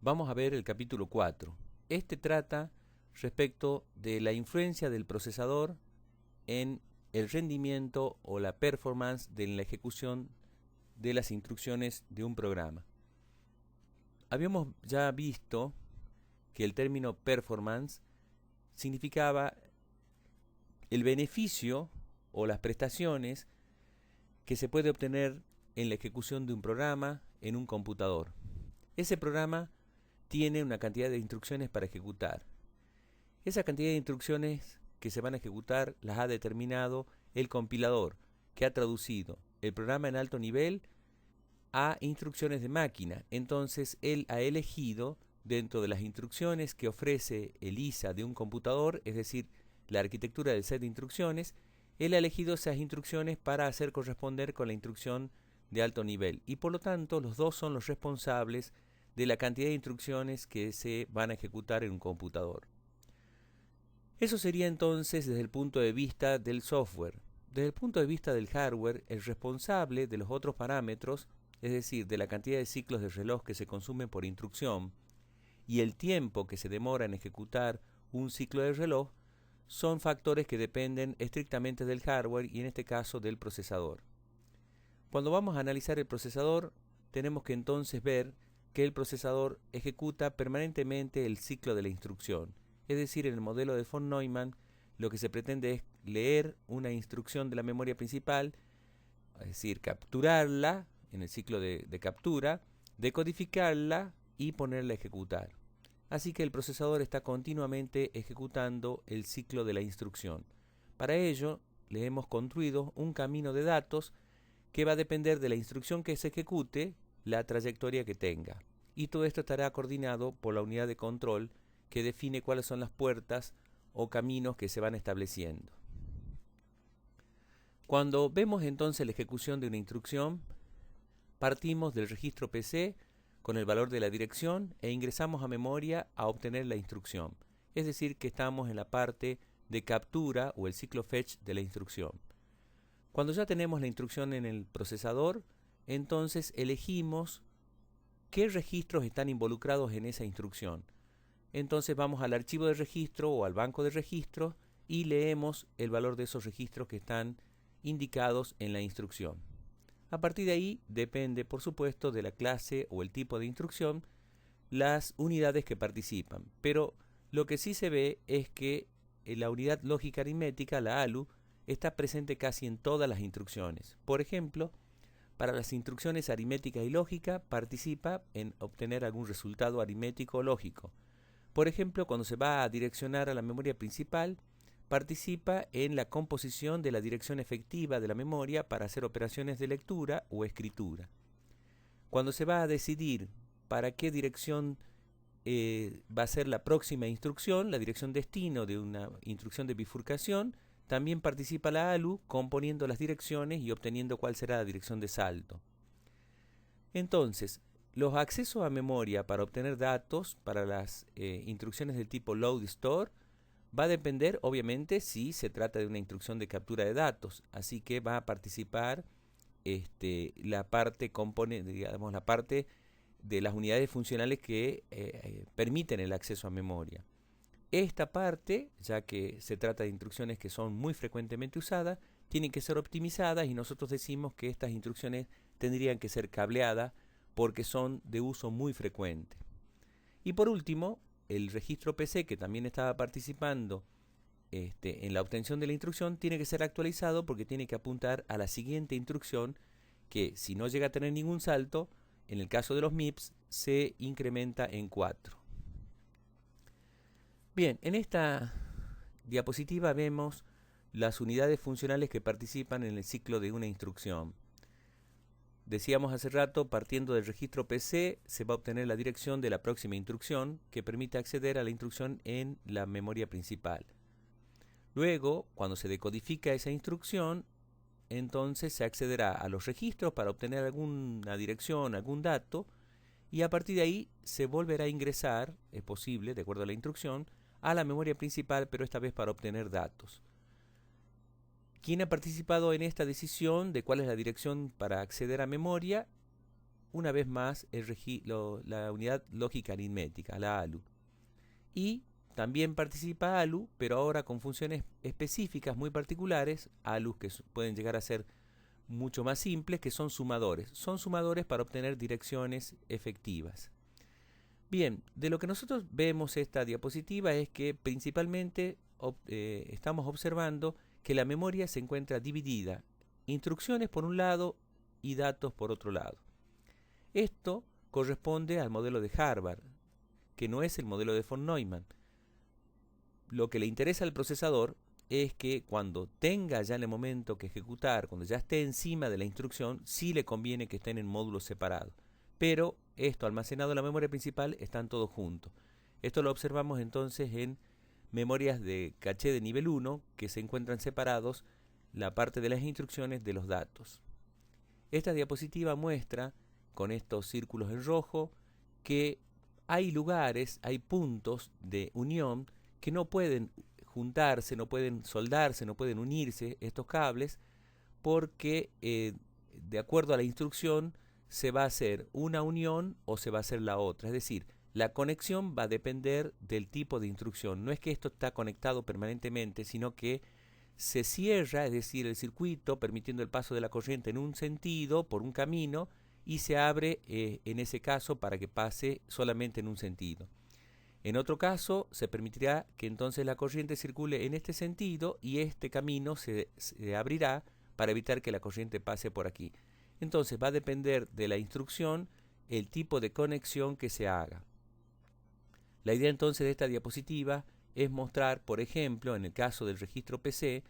vamos a ver el capítulo 4. Este trata respecto de la influencia del procesador en el rendimiento o la performance de la ejecución de las instrucciones de un programa. Habíamos ya visto que el término performance significaba el beneficio o las prestaciones que se puede obtener en la ejecución de un programa en un computador. Ese programa tiene una cantidad de instrucciones para ejecutar. Esa cantidad de instrucciones que se van a ejecutar las ha determinado el compilador, que ha traducido el programa en alto nivel a instrucciones de máquina. Entonces él ha elegido dentro de las instrucciones que ofrece el ISA de un computador, es decir, la arquitectura del set de instrucciones, él ha elegido esas instrucciones para hacer corresponder con la instrucción de alto nivel. Y por lo tanto, los dos son los responsables de la cantidad de instrucciones que se van a ejecutar en un computador. Eso sería entonces desde el punto de vista del software. Desde el punto de vista del hardware, el responsable de los otros parámetros, es decir, de la cantidad de ciclos de reloj que se consumen por instrucción y el tiempo que se demora en ejecutar un ciclo de reloj, son factores que dependen estrictamente del hardware y en este caso del procesador. Cuando vamos a analizar el procesador, tenemos que entonces ver que el procesador ejecuta permanentemente el ciclo de la instrucción. Es decir, en el modelo de von Neumann, lo que se pretende es leer una instrucción de la memoria principal, es decir, capturarla en el ciclo de captura, decodificarla y ponerla a ejecutar. Así que el procesador está continuamente ejecutando el ciclo de la instrucción. Para ello, le hemos construido un camino de datos que va a depender de la instrucción que se ejecute, la trayectoria que tenga. Y todo esto estará coordinado por la unidad de control que define cuáles son las puertas o caminos que se van estableciendo. Cuando vemos entonces la ejecución de una instrucción, partimos del registro PC con el valor de la dirección e ingresamos a memoria a obtener la instrucción. Es decir, que estamos en la parte de captura o el ciclo fetch de la instrucción. Cuando ya tenemos la instrucción en el procesador, entonces elegimos qué registros están involucrados en esa instrucción. Entonces vamos al archivo de registro o al banco de registros y leemos el valor de esos registros que están indicados en la instrucción. A partir de ahí depende, por supuesto, de la clase o el tipo de instrucción, las unidades que participan. Pero lo que sí se ve es que la unidad lógica aritmética, la ALU, está presente casi en todas las instrucciones. Por ejemplo, para las instrucciones aritmética y lógica participa en obtener algún resultado aritmético o lógico. Por ejemplo, cuando se va a direccionar a la memoria principal, participa en la composición de la dirección efectiva de la memoria para hacer operaciones de lectura o escritura. Cuando se va a decidir para qué dirección va a ser la próxima instrucción, la dirección destino de una instrucción de bifurcación, también participa la ALU componiendo las direcciones y obteniendo cuál será la dirección de salto. Entonces, los accesos a memoria para obtener datos para las instrucciones del tipo load store va a depender, obviamente, si se trata de una instrucción de captura de datos. Así que va a participar la parte digamos, la parte de las unidades funcionales que permiten el acceso a memoria. Esta parte, ya que se trata de instrucciones que son muy frecuentemente usadas, tienen que ser optimizadas y nosotros decimos que estas instrucciones tendrían que ser cableadas porque son de uso muy frecuente. Y por último, el registro PC, que también estaba participando en la obtención de la instrucción, tiene que ser actualizado porque tiene que apuntar a la siguiente instrucción que, si no llega a tener ningún salto, en el caso de los MIPS, se incrementa en 4. Bien, en esta diapositiva vemos las unidades funcionales que participan en el ciclo de una instrucción. Decíamos hace rato, partiendo del registro PC, se va a obtener la dirección de la próxima instrucción que permite acceder a la instrucción en la memoria principal. Luego, cuando se decodifica esa instrucción, entonces se accederá a los registros para obtener alguna dirección, algún dato, y a partir de ahí se volverá a ingresar, es posible, de acuerdo a la instrucción, a la memoria principal, pero esta vez para obtener datos. ¿Quién ha participado en esta decisión de cuál es la dirección para acceder a memoria? una vez más la unidad lógica aritmética, la ALU. Y también participa ALU, pero ahora con funciones específicas muy particulares, ALUs que pueden llegar a ser mucho más simples, que son sumadores. Son sumadores para obtener direcciones efectivas. Bien, de lo que nosotros vemos esta diapositiva es que principalmente estamos observando que la memoria se encuentra dividida, instrucciones por un lado y datos por otro lado. Esto corresponde al modelo de Harvard, que no es el modelo de von Neumann. Lo que le interesa al procesador es que cuando tenga ya en el momento que ejecutar, cuando ya esté encima de la instrucción, sí le conviene que estén en módulos separados. Pero esto almacenado en la memoria principal están todos juntos. Esto lo observamos entonces en memorias de caché de nivel 1 que se encuentran separados la parte de las instrucciones de los datos. Esta diapositiva muestra con estos círculos en rojo que hay lugares, hay puntos de unión que no pueden juntarse, no pueden soldarse, no pueden unirse estos cables porque de acuerdo a la instrucción se va a hacer una unión o se va a hacer la otra. Es decir, la conexión va a depender del tipo de instrucción. No es que esto está conectado permanentemente, sino que se cierra, es decir, el circuito permitiendo el paso de la corriente en un sentido, por un camino, y se abre en ese caso para que pase solamente en un sentido. En otro caso, se permitirá que entonces la corriente circule en este sentido y este camino se abrirá para evitar que la corriente pase por aquí. Entonces va a depender de la instrucción el tipo de conexión que se haga. La idea entonces de esta diapositiva es mostrar, por ejemplo, en el caso del registro PC,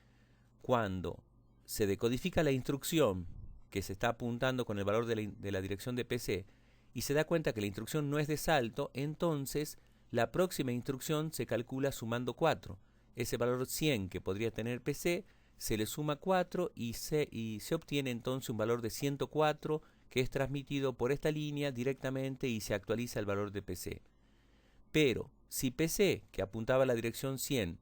cuando se decodifica la instrucción que se está apuntando con el valor de la dirección de PC y se da cuenta que la instrucción no es de salto, entonces la próxima instrucción se calcula sumando 4. Ese valor 100 que podría tener PC se le suma 4 y se obtiene entonces un valor de 104 que es transmitido por esta línea directamente y se actualiza el valor de PC. Pero si PC, que apuntaba a la dirección 100,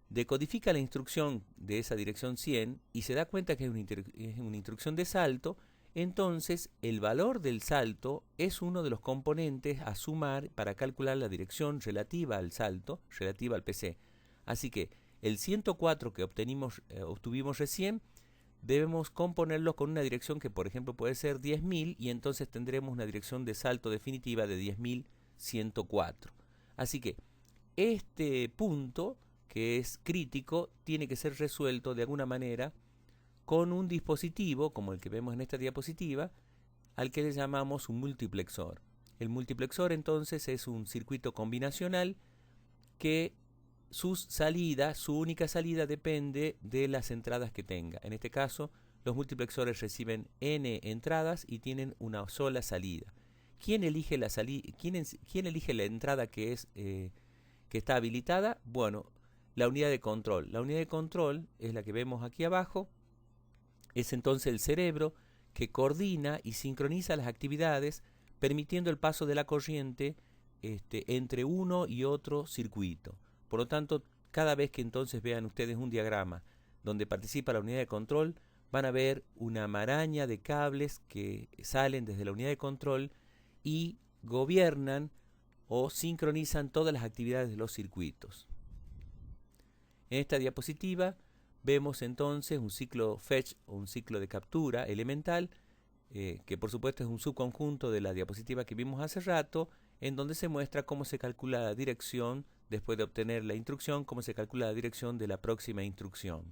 decodifica la instrucción de esa dirección 100 y se da cuenta que es una instrucción de salto, entonces el valor del salto es uno de los componentes a sumar para calcular la dirección relativa al salto, relativa al PC. Así que el 104 que obtuvimos recién, debemos componerlo con una dirección que por ejemplo puede ser 10.000 y entonces tendremos una dirección de salto definitiva de 10.104. Así que este punto, que es crítico, tiene que ser resuelto de alguna manera con un dispositivo, como el que vemos en esta diapositiva, al que le llamamos un multiplexor. El multiplexor entonces es un circuito combinacional que su única salida depende de las entradas que tenga. En este caso, los multiplexores reciben n entradas y tienen una sola salida. ¿Quién elige la entrada que está habilitada? Bueno, la unidad de control. La unidad de control es la que vemos aquí abajo. Es entonces el cerebro que coordina y sincroniza las actividades, permitiendo el paso de la corriente entre uno y otro circuito. Por lo tanto, cada vez que entonces vean ustedes un diagrama donde participa la unidad de control, van a ver una maraña de cables que salen desde la unidad de control y gobiernan o sincronizan todas las actividades de los circuitos. En esta diapositiva vemos entonces un ciclo fetch o un ciclo de captura elemental, que por supuesto es un subconjunto de la diapositiva que vimos hace rato, en donde se muestra cómo se calcula la dirección después de obtener la instrucción, cómo se calcula la dirección de la próxima instrucción.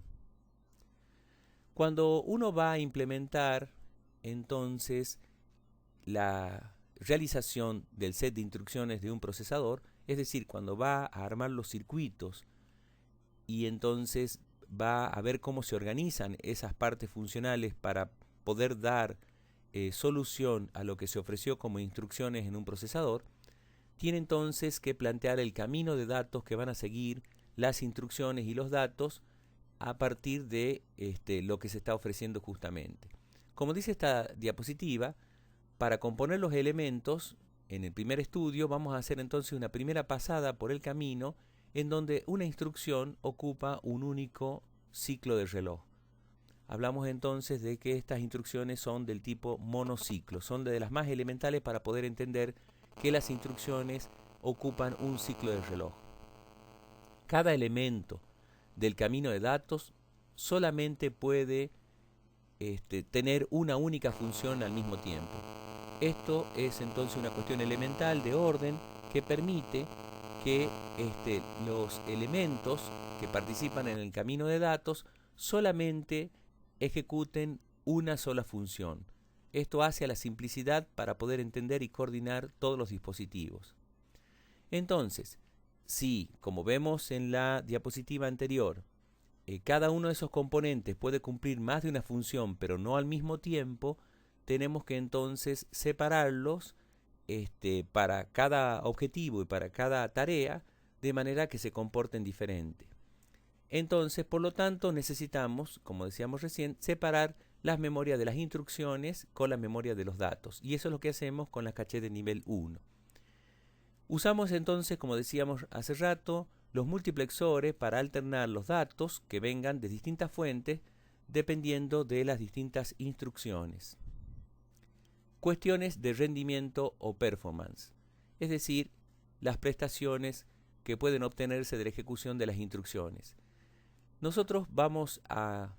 Cuando uno va a implementar entonces la realización del set de instrucciones de un procesador, es decir, cuando va a armar los circuitos y entonces va a ver cómo se organizan esas partes funcionales para poder dar solución a lo que se ofreció como instrucciones en un procesador, tiene entonces que plantear el camino de datos que van a seguir las instrucciones y los datos a partir de lo que se está ofreciendo justamente. Como dice esta diapositiva, para componer los elementos, en el primer estudio vamos a hacer entonces una primera pasada por el camino en donde una instrucción ocupa un único ciclo de reloj. hablamos entonces de que estas instrucciones son del tipo monociclo, son de las más elementales para poder entender que las instrucciones ocupan un ciclo de reloj. Cada elemento del camino de datos solamente puede tener una única función al mismo tiempo. Esto es entonces una cuestión elemental de orden que permite que los elementos que participan en el camino de datos solamente ejecuten una sola función. Esto hace a la simplicidad para poder entender y coordinar todos los dispositivos. Entonces, si, como vemos en la diapositiva anterior, cada uno de esos componentes puede cumplir más de una función, pero no al mismo tiempo, tenemos que entonces separarlos para cada objetivo y para cada tarea, de manera que se comporten diferente. Entonces, por lo tanto, necesitamos, como decíamos recién, separar las memorias de las instrucciones con la memoria de los datos. Y eso es lo que hacemos con las cachés de nivel 1. Usamos entonces, como decíamos hace rato, los multiplexores para alternar los datos que vengan de distintas fuentes dependiendo de las distintas instrucciones. Cuestiones de rendimiento o performance, es decir, las prestaciones que pueden obtenerse de la ejecución de las instrucciones. Nosotros vamos a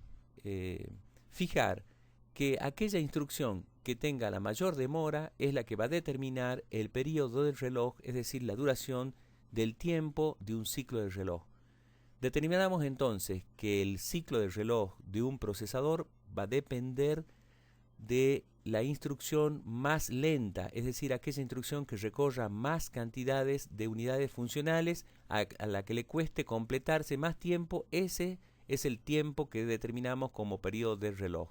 fijar que aquella instrucción que tenga la mayor demora es la que va a determinar el periodo del reloj, es decir, la duración del tiempo de un ciclo del reloj. Determinamos entonces que el ciclo del reloj de un procesador va a depender de la instrucción más lenta, es decir, aquella instrucción que recorra más cantidades de unidades funcionales, a la que le cueste completarse más tiempo. Ese es el tiempo que determinamos como periodo del reloj.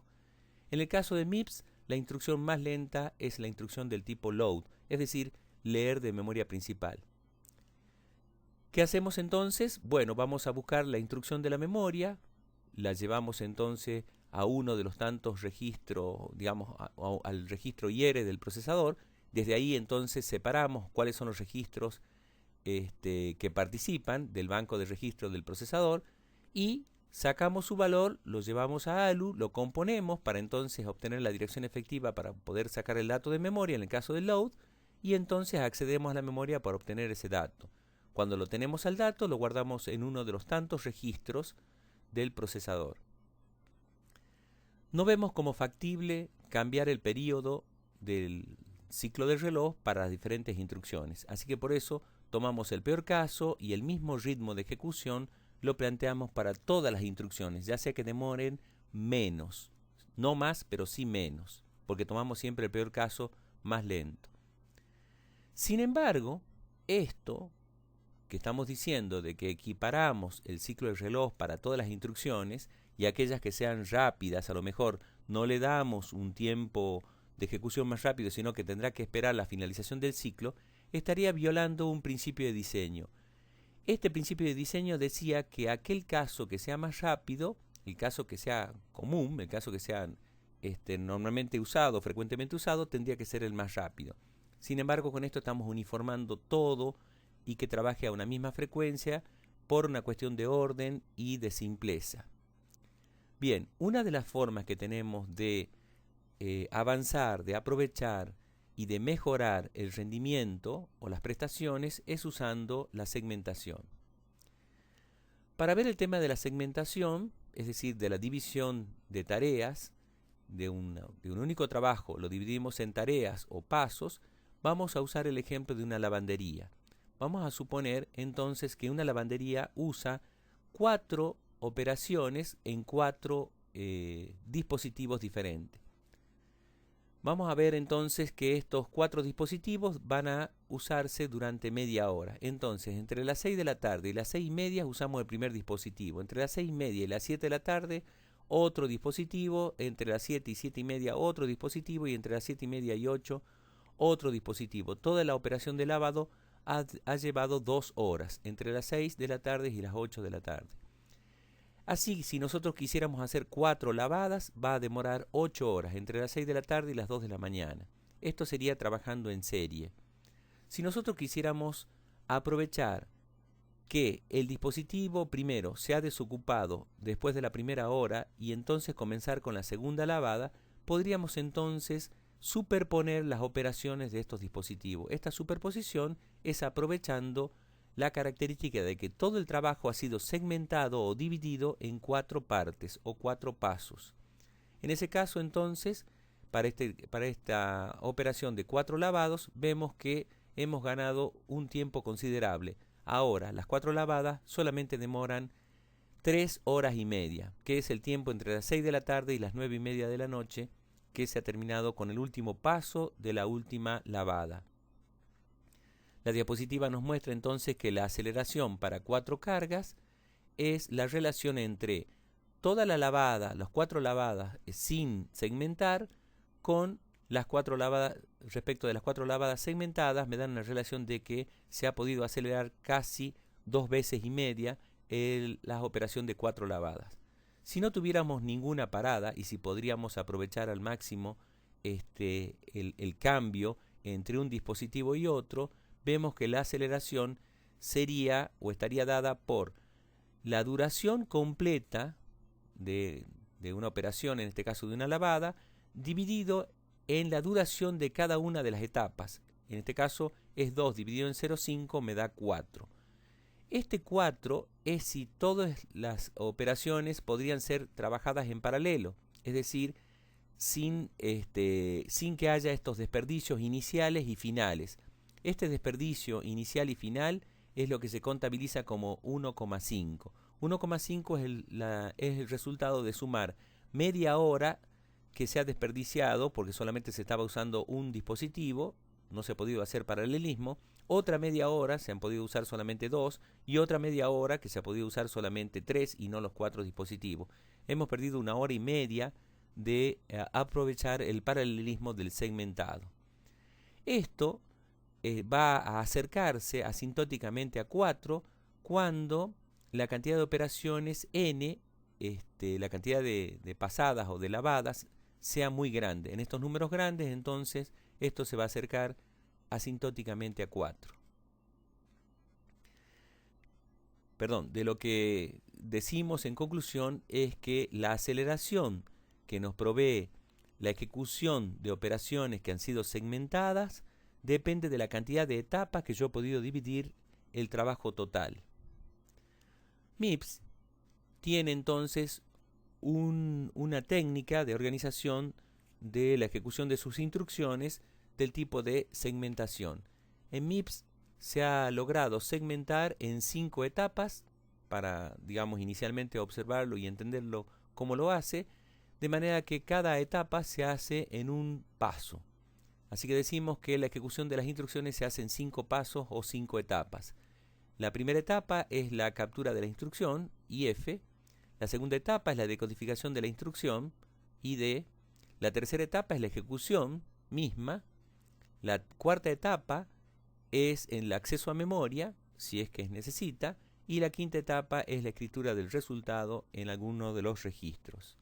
En el caso de MIPS, la instrucción más lenta es la instrucción del tipo load, es decir, leer de memoria principal. ¿Qué hacemos entonces? Bueno, vamos a buscar la instrucción de la memoria, la llevamos entonces a uno de los tantos registros, digamos, al registro IR del procesador. Desde ahí entonces separamos cuáles son los registros que participan del banco de registros del procesador y sacamos su valor, lo llevamos a ALU, lo componemos para entonces obtener la dirección efectiva para poder sacar el dato de memoria en el caso del load, y entonces accedemos a la memoria para obtener ese dato. Cuando lo tenemos al dato, lo guardamos en uno de los tantos registros del procesador. No vemos como factible cambiar el periodo del ciclo del reloj para las diferentes instrucciones, así que por eso tomamos el peor caso y el mismo ritmo de ejecución lo planteamos para todas las instrucciones, ya sea que demoren menos, no más, pero sí menos, porque tomamos siempre el peor caso más lento. Sin embargo, esto que estamos diciendo de que equiparamos el ciclo del reloj para todas las instrucciones, y aquellas que sean rápidas, a lo mejor no le damos un tiempo de ejecución más rápido, sino que tendrá que esperar la finalización del ciclo, estaría violando un principio de diseño. Este principio de diseño decía que aquel caso que sea más rápido, el caso que sea común, el caso que sea normalmente usado, frecuentemente usado, tendría que ser el más rápido. Sin embargo, con esto estamos uniformando todo y que trabaje a una misma frecuencia por una cuestión de orden y de simpleza. Bien, una de las formas que tenemos de avanzar, de aprovechar y de mejorar el rendimiento o las prestaciones es usando la segmentación. Para ver el tema de la segmentación, es decir, de la división de tareas, de un único trabajo, lo dividimos en tareas o pasos, vamos a usar el ejemplo de una lavandería. Vamos a suponer entonces que una lavandería usa 4 operaciones en 4 dispositivos diferentes. Vamos a ver entonces que estos 4 dispositivos van a usarse durante media hora. Entonces, entre las 6 de la tarde y las 6:30 usamos el primer dispositivo. Entre las 6:30 y las 7 de la tarde, otro dispositivo. Entre las 7 y 7:30, otro dispositivo. Y entre las 7:30 y 8, otro dispositivo. Toda la operación de lavado ha llevado 2 horas, entre las 6 de la tarde y las 8 de la tarde. Así, si nosotros quisiéramos hacer 4 lavadas, va a demorar 8 horas, entre las 6 de la tarde y las 2 de la mañana. Esto sería trabajando en serie. Si nosotros quisiéramos aprovechar que el dispositivo primero se ha desocupado después de la primera hora y entonces comenzar con la segunda lavada, podríamos entonces superponer las operaciones de estos dispositivos. Esta superposición es aprovechando la característica de que todo el trabajo ha sido segmentado o dividido en 4 partes o 4 pasos. En ese caso, entonces, para esta operación de 4 lavados, vemos que hemos ganado un tiempo considerable. Ahora, las 4 lavadas solamente demoran 3 horas y media, que es el tiempo entre las 6 de la tarde y las 9 y media de la noche, que se ha terminado con el último paso de la última lavada. La diapositiva nos muestra entonces que la aceleración para 4 cargas es la relación entre toda la lavada, las 4 lavadas sin segmentar, con las 4 lavadas, respecto de las 4 lavadas segmentadas, me dan una relación de que se ha podido acelerar casi 2 veces y media la operación de 4 lavadas. Si no tuviéramos ninguna parada y si podríamos aprovechar al máximo el cambio entre un dispositivo y otro, vemos que la aceleración sería o estaría dada por la duración completa de una operación, en este caso de una lavada, dividido en la duración de cada una de las etapas. En este caso es 2 dividido en 0,5 me da 4. Este 4 es si todas las operaciones podrían ser trabajadas en paralelo, es decir, sin que haya estos desperdicios iniciales y finales. Este desperdicio inicial y final es lo que se contabiliza como 1,5. 1,5 es el resultado de sumar media hora que se ha desperdiciado porque solamente se estaba usando un dispositivo, no se ha podido hacer paralelismo, otra media hora se han podido usar solamente 2 y otra media hora que se ha podido usar solamente 3 y no los 4 dispositivos. Hemos perdido 1 hora y media de aprovechar el paralelismo del segmentado. Esto va a acercarse asintóticamente a 4 cuando la cantidad de operaciones n, la cantidad de pasadas o de lavadas, sea muy grande. En estos números grandes, entonces, esto se va a acercar asintóticamente a 4. Perdón, de lo que decimos en conclusión es que la aceleración que nos provee la ejecución de operaciones que han sido segmentadas depende de la cantidad de etapas que yo he podido dividir el trabajo total. MIPS tiene entonces una técnica de organización de la ejecución de sus instrucciones del tipo de segmentación. En MIPS se ha logrado segmentar en 5 etapas para, digamos, inicialmente observarlo y entenderlo cómo lo hace, de manera que cada etapa se hace en un paso. Así que decimos que la ejecución de las instrucciones se hace en 5 pasos o 5 etapas. La primera etapa es la captura de la instrucción, IF. La segunda etapa es la decodificación de la instrucción, ID. La tercera etapa es la ejecución misma. La cuarta etapa es el acceso a memoria, si es que es necesita. Y la quinta etapa es la escritura del resultado en alguno de los registros.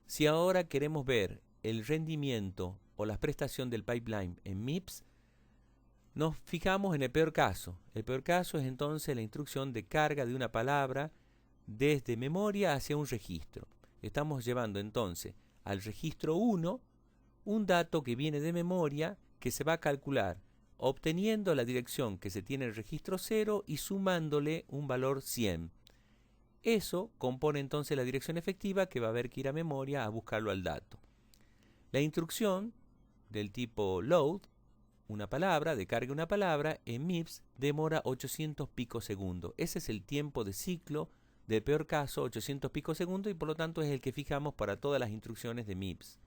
Si ahora queremos ver el rendimiento o la prestación del pipeline en MIPS, nos fijamos en el peor caso. El peor caso es entonces la instrucción de carga de una palabra desde memoria hacia un registro. Estamos llevando entonces al registro 1 un dato que viene de memoria que se va a calcular obteniendo la dirección que se tiene en el registro 0 y sumándole un valor 100. Eso compone entonces la dirección efectiva que va a haber que ir a memoria a buscarlo al dato. La instrucción del tipo load, una palabra, de carga una palabra, en MIPS demora 800 picosegundos. Ese es el tiempo de ciclo del peor caso, 800 picosegundos, y por lo tanto es el que fijamos para todas las instrucciones de MIPS.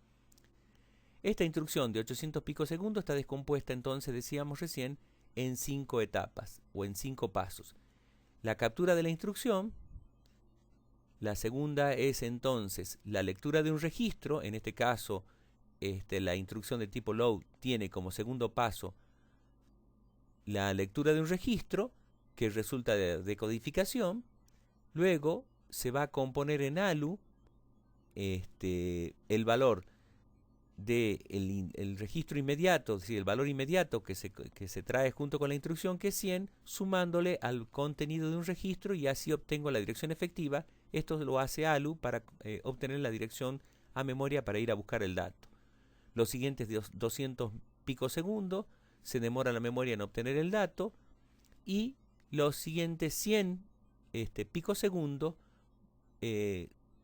Esta instrucción de 800 picosegundos está descompuesta entonces, decíamos recién, en 5 etapas o en 5 pasos. La captura de la instrucción. La segunda es entonces la lectura de un registro, en este caso la instrucción de tipo load tiene como segundo paso la lectura de un registro que resulta de decodificación. Luego se va a componer en ALU el valor el registro inmediato, es decir, el valor inmediato que se trae junto con la instrucción, que es 100, sumándole al contenido de un registro, y así obtengo la dirección efectiva. Esto lo hace ALU para obtener la dirección a memoria para ir a buscar el dato. Los siguientes 200 picosegundos se demora la memoria en obtener el dato, y los siguientes 100 picosegundos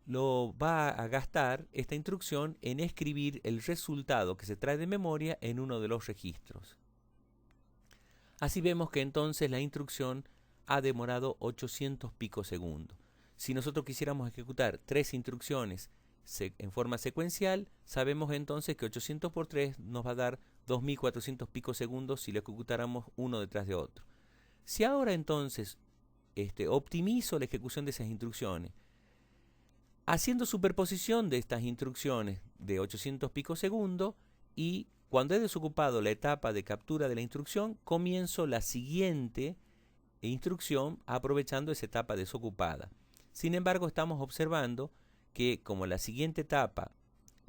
lo va a gastar esta instrucción en escribir el resultado que se trae de memoria en uno de los registros. Así vemos que entonces la instrucción ha demorado 800 picosegundos. Si nosotros quisiéramos ejecutar 3 instrucciones en forma secuencial, sabemos entonces que 800 por 3 nos va a dar 2400 picosegundos si lo ejecutáramos uno detrás de otro. Si ahora entonces optimizo la ejecución de esas instrucciones, haciendo superposición de estas instrucciones de 800 picosegundos, y cuando he desocupado la etapa de captura de la instrucción, comienzo la siguiente instrucción aprovechando esa etapa desocupada. Sin embargo, estamos observando que como la siguiente etapa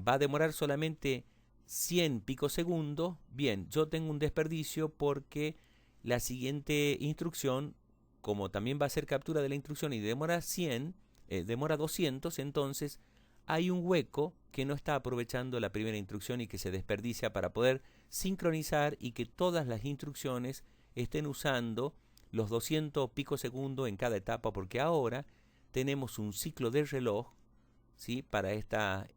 va a demorar solamente 100 picosegundos, bien, yo tengo un desperdicio porque la siguiente instrucción, como también va a ser captura de la instrucción y demora 200, entonces hay un hueco que no está aprovechando la primera instrucción y que se desperdicia para poder sincronizar y que todas las instrucciones estén usando los 200 picosegundos en cada etapa, porque ahora tenemos un ciclo de reloj, ¿sí?, para esta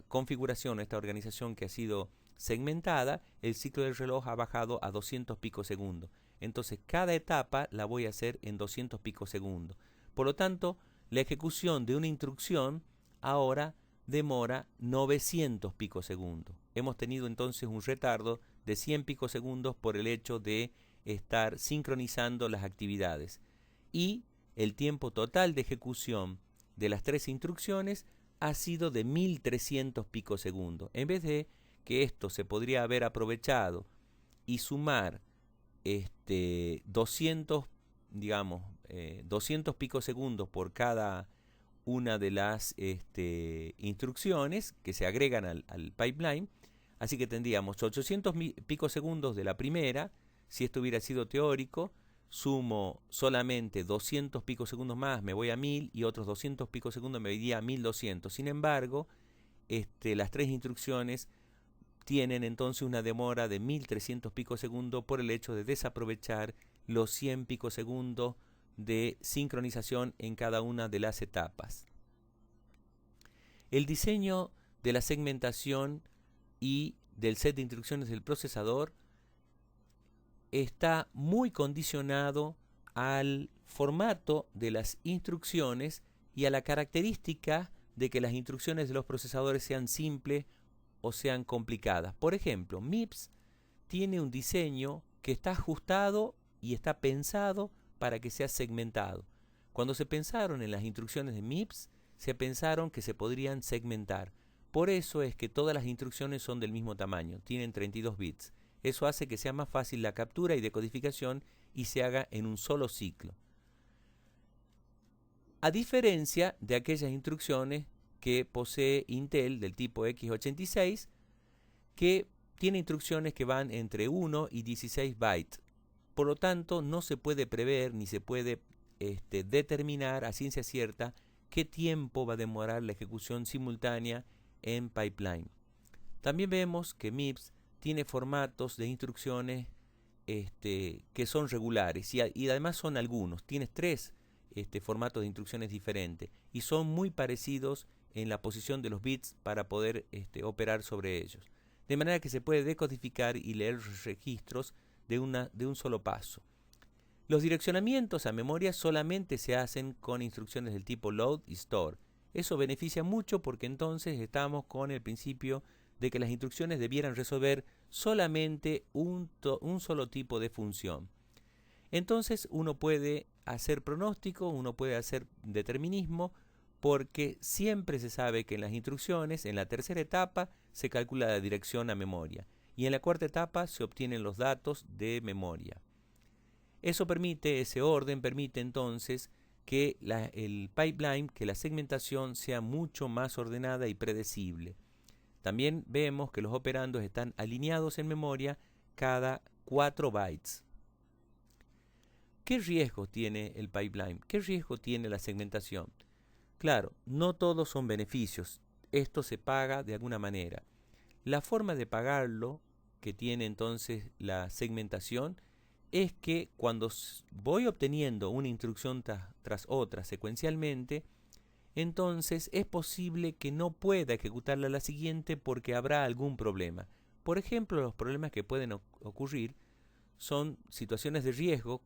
configuración, esta organización que ha sido segmentada. El ciclo del reloj ha bajado a 200 picosegundos. Entonces cada etapa la voy a hacer en 200 picosegundos. Por lo tanto, la ejecución de una instrucción ahora demora 900 picosegundos. Hemos tenido entonces un retardo de 100 picosegundos por el hecho de estar sincronizando las actividades. Y el tiempo total de ejecución de las 3 instrucciones ha sido de 1300 picosegundos. En vez de que esto se podría haber aprovechado y sumar 200 picosegundos por cada una de las instrucciones que se agregan al pipeline. Así que tendríamos 800 picosegundos de la primera. Si esto hubiera sido teórico, sumo solamente 200 picosegundos más, me voy a 1000, y otros 200 picosegundos me iría a 1200. Sin embargo, las 3 instrucciones tienen entonces una demora de 1300 picosegundos por el hecho de desaprovechar los 100 picosegundos de sincronización en cada una de las etapas. El diseño de la segmentación y del set de instrucciones del procesador está muy condicionado al formato de las instrucciones y a la característica de que las instrucciones de los procesadores sean simples o sean complicadas. Por ejemplo, MIPS tiene un diseño que está ajustado y está pensado para que sea segmentado. Cuando se pensaron en las instrucciones de MIPS, se pensaron que se podrían segmentar. Por eso es que todas las instrucciones son del mismo tamaño, tienen 32 bits. Eso hace que sea más fácil la captura y decodificación y se haga en un solo ciclo. A diferencia de aquellas instrucciones que posee Intel del tipo x86, que tiene instrucciones que van entre 1 y 16 bytes. Por lo tanto, no se puede prever ni se puede determinar a ciencia cierta qué tiempo va a demorar la ejecución simultánea en pipeline. También vemos que MIPS tiene formatos de instrucciones que son regulares y además son algunos. Tienes 3 formatos de instrucciones diferentes y son muy parecidos en la posición de los bits para poder operar sobre ellos. De manera que se puede decodificar y leer registros de un solo paso. Los direccionamientos a memoria solamente se hacen con instrucciones del tipo load y store. Eso beneficia mucho porque entonces estamos con el principio de que las instrucciones debieran resolver solamente un solo tipo de función. Entonces uno puede hacer pronóstico, uno puede hacer determinismo, porque siempre se sabe que en las instrucciones, en la tercera etapa, se calcula la dirección a memoria y en la cuarta etapa se obtienen los datos de memoria. Ese orden permite entonces que el pipeline, que la segmentación sea mucho más ordenada y predecible. También vemos que los operandos están alineados en memoria cada 4 bytes. ¿Qué riesgo tiene el pipeline? ¿Qué riesgo tiene la segmentación? Claro, no todos son beneficios. Esto se paga de alguna manera. La forma de pagarlo que tiene entonces la segmentación es que cuando voy obteniendo una instrucción tras otra secuencialmente, entonces es posible que no pueda ejecutarla la siguiente porque habrá algún problema. Por ejemplo, los problemas que pueden ocurrir son situaciones de riesgo,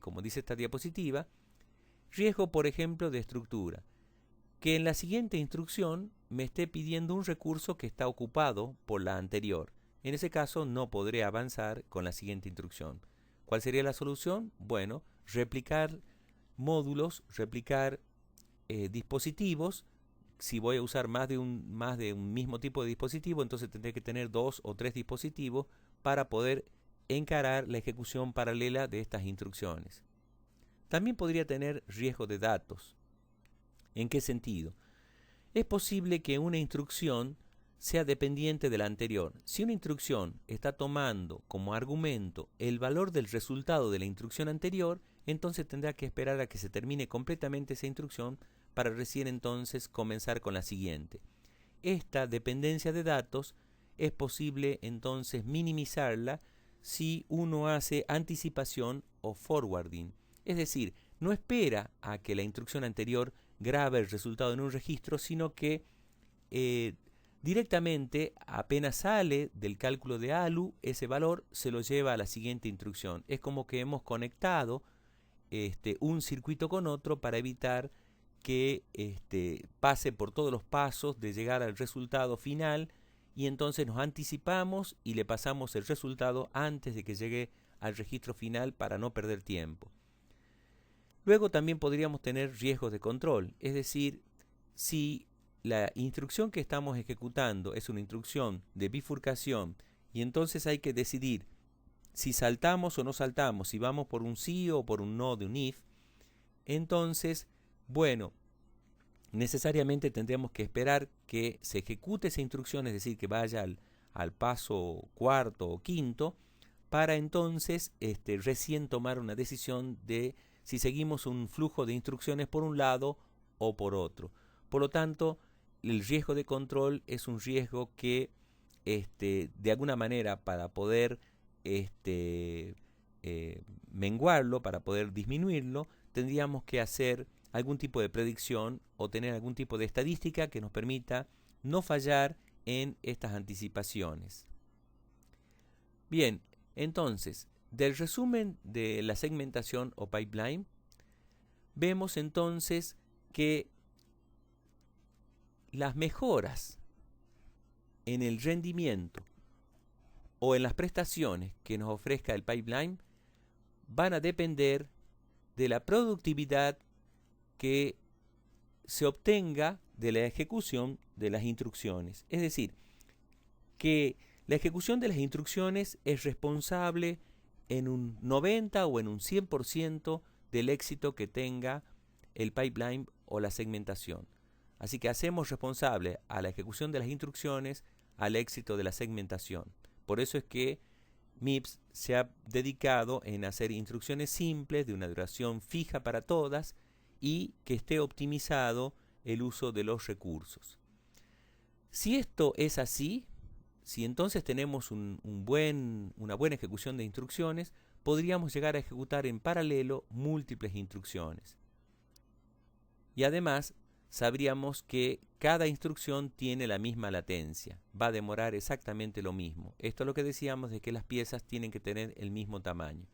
como dice esta diapositiva, riesgo, por ejemplo, de estructura, que en la siguiente instrucción me esté pidiendo un recurso que está ocupado por la anterior. En ese caso no podré avanzar con la siguiente instrucción. ¿Cuál sería la solución? Bueno, replicar módulos, replicar dispositivos. Si voy a usar más de un mismo tipo de dispositivo, entonces tendré que tener 2 o 3 dispositivos para poder encarar la ejecución paralela de estas instrucciones. También podría tener riesgo de datos. ¿En qué sentido? Es posible que una instrucción sea dependiente de la anterior. Si una instrucción está tomando como argumento el valor del resultado de la instrucción anterior, entonces tendrá que esperar a que se termine completamente esa instrucción para recién entonces comenzar con la siguiente. Esta dependencia de datos es posible entonces minimizarla si uno hace anticipación o forwarding. Es decir, no espera a que la instrucción anterior grabe el resultado en un registro, sino que directamente apenas sale del cálculo de ALU, ese valor se lo lleva a la siguiente instrucción. Es como que hemos conectado un circuito con otro para evitar que pase por todos los pasos de llegar al resultado final, y entonces nos anticipamos y le pasamos el resultado antes de que llegue al registro final para no perder tiempo. Luego también podríamos tener riesgos de control, es decir, si la instrucción que estamos ejecutando es una instrucción de bifurcación y entonces hay que decidir si saltamos o no saltamos, si vamos por un sí o por un no de un if, entonces, bueno, necesariamente tendremos que esperar que se ejecute esa instrucción, es decir, que vaya al paso cuarto o quinto, para entonces recién tomar una decisión de si seguimos un flujo de instrucciones por un lado o por otro. Por lo tanto, el riesgo de control es un riesgo que de alguna manera para poder menguarlo, para poder disminuirlo, tendríamos que hacer algún tipo de predicción o tener algún tipo de estadística que nos permita no fallar en estas anticipaciones. Bien, entonces, del resumen de la segmentación o pipeline, vemos entonces que las mejoras en el rendimiento o en las prestaciones que nos ofrezca el pipeline van a depender de la productividad que se obtenga de la ejecución de las instrucciones. Es decir, que la ejecución de las instrucciones es responsable en un 90 o en un 100% del éxito que tenga el pipeline o la segmentación. Así que hacemos responsable a la ejecución de las instrucciones al éxito de la segmentación. Por eso es que MIPS se ha dedicado en hacer instrucciones simples de una duración fija para todas y que esté optimizado el uso de los recursos. Si esto es así, si entonces tenemos una buena ejecución de instrucciones, podríamos llegar a ejecutar en paralelo múltiples instrucciones. Y además, sabríamos que cada instrucción tiene la misma latencia, va a demorar exactamente lo mismo. Esto es lo que decíamos de que las piezas tienen que tener el mismo tamaño.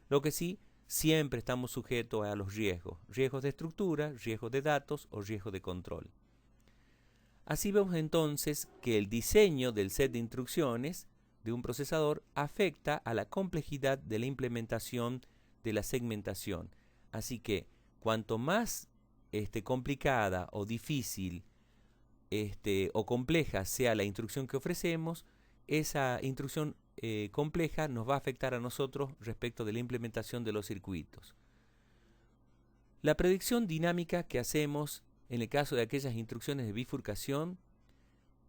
Lo que sí, siempre estamos sujetos a los riesgos de estructura, riesgos de datos o riesgos de control. Así vemos entonces que el diseño del set de instrucciones de un procesador afecta a la complejidad de la implementación de la segmentación. Así que cuanto más complicada o difícil o compleja sea la instrucción que ofrecemos, esa instrucción compleja nos va a afectar a nosotros respecto de la implementación de los circuitos. La predicción dinámica que hacemos en el caso de aquellas instrucciones de bifurcación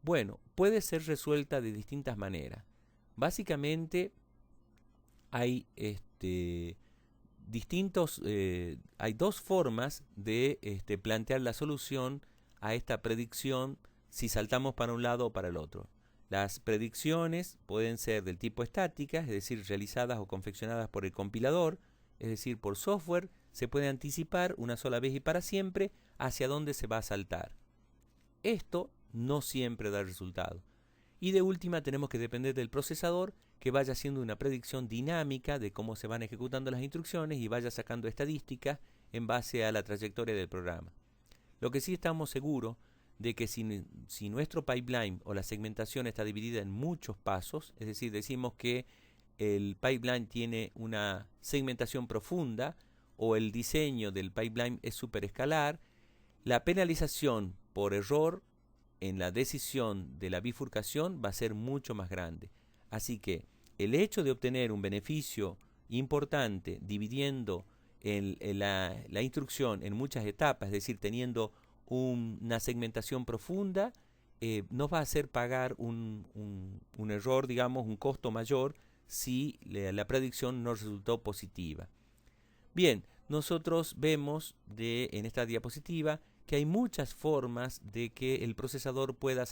Bueno, puede ser resuelta de distintas maneras. Básicamente hay hay dos formas de plantear la solución a esta predicción si saltamos para un lado o para el otro. Las predicciones pueden ser del tipo estática, es decir, realizadas o confeccionadas por el compilador, es decir, por software. Se puede anticipar una sola vez y para siempre hacia dónde se va a saltar. Esto no siempre da resultado. Y de última tenemos que depender del procesador que vaya haciendo una predicción dinámica de cómo se van ejecutando las instrucciones y vaya sacando estadísticas en base a la trayectoria del programa. Lo que sí estamos seguros de que si nuestro pipeline o la segmentación está dividida en muchos pasos, es decir, decimos que el pipeline tiene una segmentación profunda o el diseño del pipeline es superescalar, la penalización por error en la decisión de la bifurcación va a ser mucho más grande. Así que el hecho de obtener un beneficio importante dividiendo la instrucción en muchas etapas, es decir, teniendo una segmentación profunda, nos va a hacer pagar un error, digamos, un costo mayor si la predicción no resultó positiva. Bien, nosotros vemos en esta diapositiva que hay muchas formas de que el procesador pueda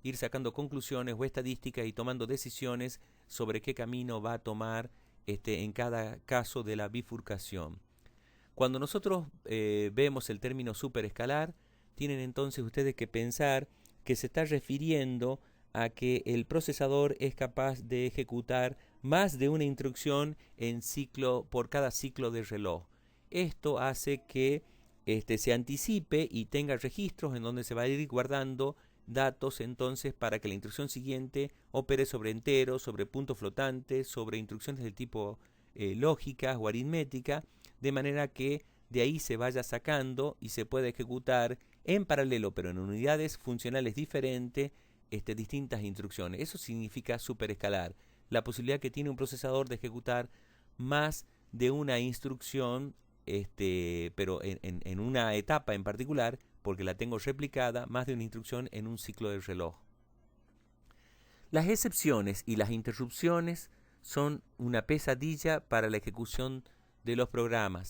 ir sacando conclusiones o estadísticas y tomando decisiones sobre qué camino va a tomar en cada caso de la bifurcación. Cuando nosotros vemos el término superescalar, tienen entonces ustedes que pensar que se está refiriendo a que el procesador es capaz de ejecutar más de una instrucción por cada ciclo de reloj. Esto hace que se anticipe y tenga registros en donde se va a ir guardando datos entonces para que la instrucción siguiente opere sobre enteros, sobre puntos flotantes, sobre instrucciones del tipo lógicas o aritmética, de manera que de ahí se vaya sacando y se pueda ejecutar en paralelo, pero en unidades funcionales diferentes, distintas instrucciones. Eso significa superescalar, la posibilidad que tiene un procesador de ejecutar más de una instrucción, pero en una etapa en particular, porque la tengo replicada, más de una instrucción en un ciclo del reloj. Las excepciones y las interrupciones son una pesadilla para la ejecución de los programas.